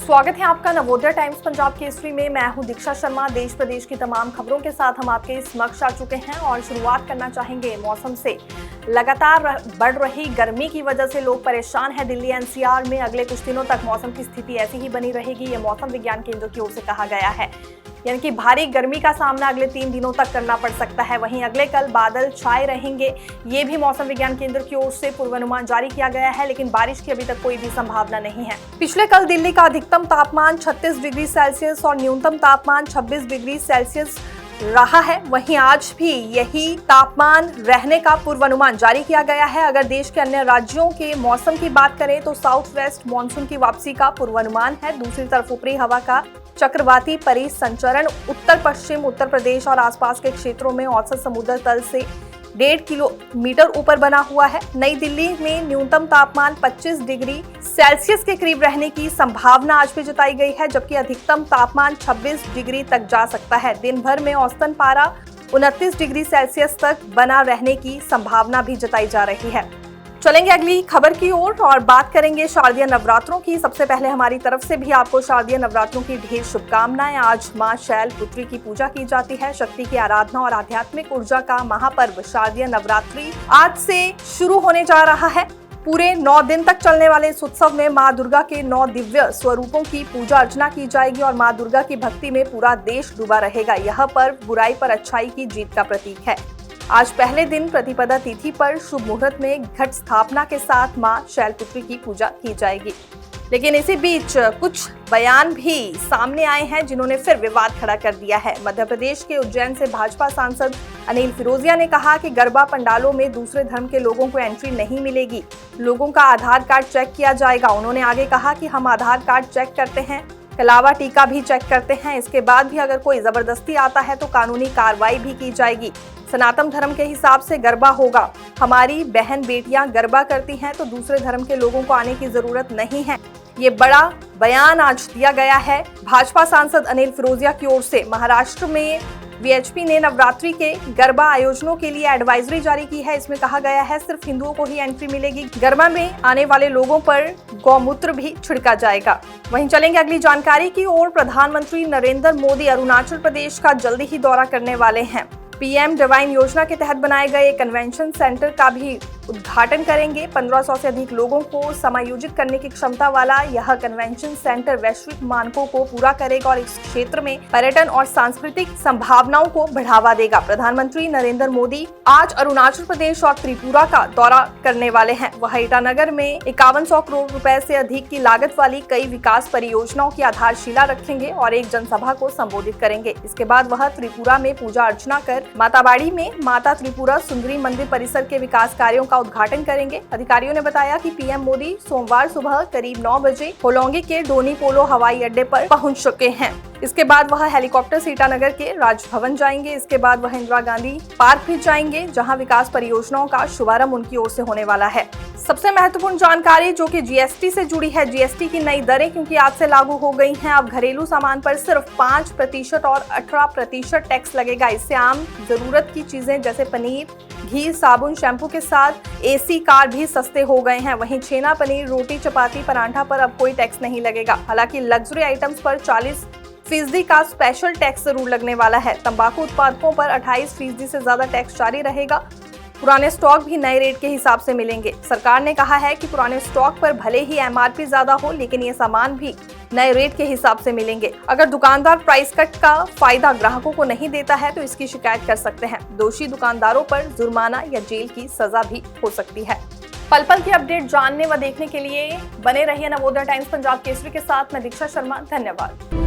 स्वागत है आपका नवोदय टाइम्स पंजाब केसरी में। मैं हूं दीक्षा शर्मा। देश प्रदेश की तमाम खबरों के साथ हम आपके समक्ष आ चुके हैं और शुरुआत करना चाहेंगे मौसम से। लगातार बढ़ रही गर्मी की वजह से लोग परेशान हैं। दिल्ली एनसीआर में अगले कुछ दिनों तक मौसम की स्थिति ऐसी ही बनी रहेगी, ये मौसम विज्ञान केंद्र की ओर से कहा गया है। यानी कि भारी गर्मी का सामना अगले 3 दिनों तक करना पड़ सकता है। वहीं अगले कल बादल छाए रहेंगे, ये भी मौसम विज्ञान केंद्र की ओर से पूर्वानुमान जारी किया गया है, लेकिन बारिश की अभी तक कोई भी संभावना नहीं है। पिछले कल दिल्ली का अधिकतम तापमान 36 डिग्री सेल्सियस और न्यूनतम तापमान 26 डिग्री सेल्सियस रहा है। वहीं आज भी यही तापमान रहने का पूर्वानुमान जारी किया गया है। अगर देश के अन्य राज्यों के मौसम की बात करें तो साउथ वेस्ट मानसून की वापसी का पूर्वानुमान है। दूसरी तरफ ऊपरी हवा का चक्रवाती परिसंचरण उत्तर पश्चिम उत्तर प्रदेश और आसपास के क्षेत्रों में औसत समुद्र तल से 1.5 किलोमीटर ऊपर बना हुआ है। नई दिल्ली में न्यूनतम तापमान 25 डिग्री सेल्सियस के करीब रहने की संभावना आज भी जताई गई है, जबकि अधिकतम तापमान 26 डिग्री तक जा सकता है। दिन भर में औसतन पारा 29 डिग्री सेल्सियस तक बना रहने की संभावना भी जताई जा रही है। चलेंगे अगली खबर की ओर और बात करेंगे शारदीय नवरात्रों की। सबसे पहले हमारी तरफ से भी आपको शारदीय नवरात्रों की ढेर शुभकामनाएं। आज मां शैलपुत्री की पूजा की जाती है। शक्ति की आराधना और आध्यात्मिक ऊर्जा का महापर्व शारदीय नवरात्रि आज से शुरू होने जा रहा है। पूरे 9 दिन तक चलने वाले इस उत्सव में मां दुर्गा के 9 दिव्य स्वरूपों की पूजा अर्चना की जाएगी और मां दुर्गा की भक्ति में पूरा देश डूबा रहेगा। यह पर्व बुराई पर अच्छाई की जीत का प्रतीक है। आज पहले दिन प्रतिपदा तिथि पर शुभ मुहूर्त में घट स्थापना के साथ मां शैलपुत्री की पूजा की जाएगी। लेकिन इसी बीच कुछ बयान भी सामने आए हैं जिन्होंने फिर विवाद खड़ा कर दिया है। मध्य प्रदेश के उज्जैन से भाजपा सांसद अनिल फिरोजिया ने कहा कि गरबा पंडालों में दूसरे धर्म के लोगों को एंट्री नहीं मिलेगी, लोगों का आधार कार्ड चेक किया जाएगा। उन्होंने आगे कहा कि हम आधार कार्ड चेक करते हैं, कलावा टीका भी चेक करते हैं, इसके बाद भी अगर कोई जबरदस्ती आता है तो कानूनी कार्रवाई भी की जाएगी। सनातन धर्म के हिसाब से गरबा होगा। हमारी बहन बेटियां गरबा करती हैं तो दूसरे धर्म के लोगों को आने की जरूरत नहीं है। ये बड़ा बयान आज दिया गया है भाजपा सांसद अनिल फिरोजिया की ओर से। महाराष्ट्र में वीएचपी ने नवरात्रि के गरबा आयोजनों के लिए एडवाइजरी जारी की है। इसमें कहा गया है सिर्फ हिंदुओं को ही एंट्री मिलेगी। गरबा में आने वाले लोगों पर गौमूत्र भी छिड़का जाएगा। वहीं चलेंगे अगली जानकारी की ओर। प्रधानमंत्री नरेंद्र मोदी अरुणाचल प्रदेश का जल्दी ही दौरा करने वाले हैं। पीएम डिवाइन योजना के तहत बनाए गए कन्वेंशन सेंटर का भी उद्घाटन करेंगे। 1500 से अधिक लोगों को समायोजित करने की क्षमता वाला यह कन्वेंशन सेंटर वैश्विक मानकों को पूरा करेगा और इस क्षेत्र में पर्यटन और सांस्कृतिक संभावनाओं को बढ़ावा देगा। प्रधानमंत्री नरेंद्र मोदी आज अरुणाचल प्रदेश और त्रिपुरा का दौरा करने वाले हैं। वह ईटानगर में 5100 करोड़ रुपए से अधिक की लागत वाली कई विकास परियोजनाओं की आधारशिला रखेंगे और एक जनसभा को संबोधित करेंगे। इसके बाद वह त्रिपुरा में पूजा अर्चना कर माताबाड़ी में माता त्रिपुरा सुंदरी मंदिर परिसर के विकास कार्यों का उद्घाटन करेंगे। अधिकारियों ने बताया कि पीएम मोदी सोमवार सुबह करीब 9 बजे होलोंगी के डोनी पोलो हवाई अड्डे पर पहुंच चुके हैं। इसके बाद वह हेलीकॉप्टर से ईटानगर के राजभवन जाएंगे। इसके बाद वह इंदिरा गांधी पार्क भी जाएंगे, जहां विकास परियोजनाओं का शुभारंभ उनकी ओर से होने वाला है। सबसे महत्वपूर्ण जानकारी जो कि जीएसटी से जुड़ी है। जीएसटी की नई दरें क्योंकि आज से लागू हो गई हैं। अब घरेलू सामान पर सिर्फ 5% और 18% टैक्स लगेगा। इससे आम जरूरत की चीजें जैसे पनीर, घी, साबुन, शैम्पू के साथ एसी कार भी सस्ते हो गए हैं। वहीं छेना, पनीर, रोटी, चपाती, पराठा पर अब कोई टैक्स नहीं लगेगा। हालांकि लग्जरी आइटम्स पर 40% का स्पेशल टैक्स जरूर लगने वाला है। तंबाकू उत्पादकों पर 28% से ज्यादा टैक्स जारी रहेगा। पुराने स्टॉक भी नए रेट के हिसाब से मिलेंगे। सरकार ने कहा है कि पुराने स्टॉक पर भले ही एमआरपी ज्यादा हो, लेकिन ये सामान भी नए रेट के हिसाब से मिलेंगे। अगर दुकानदार प्राइस कट का फायदा ग्राहकों को नहीं देता है तो इसकी शिकायत कर सकते हैं। दोषी दुकानदारों पर जुर्माना या जेल की सजा भी हो सकती है। पल पल की अपडेट जानने व देखने के लिए बने रहिए नवोदय टाइम्स पंजाब केसरी के साथ। मैं दीक्षा शर्मा, धन्यवाद।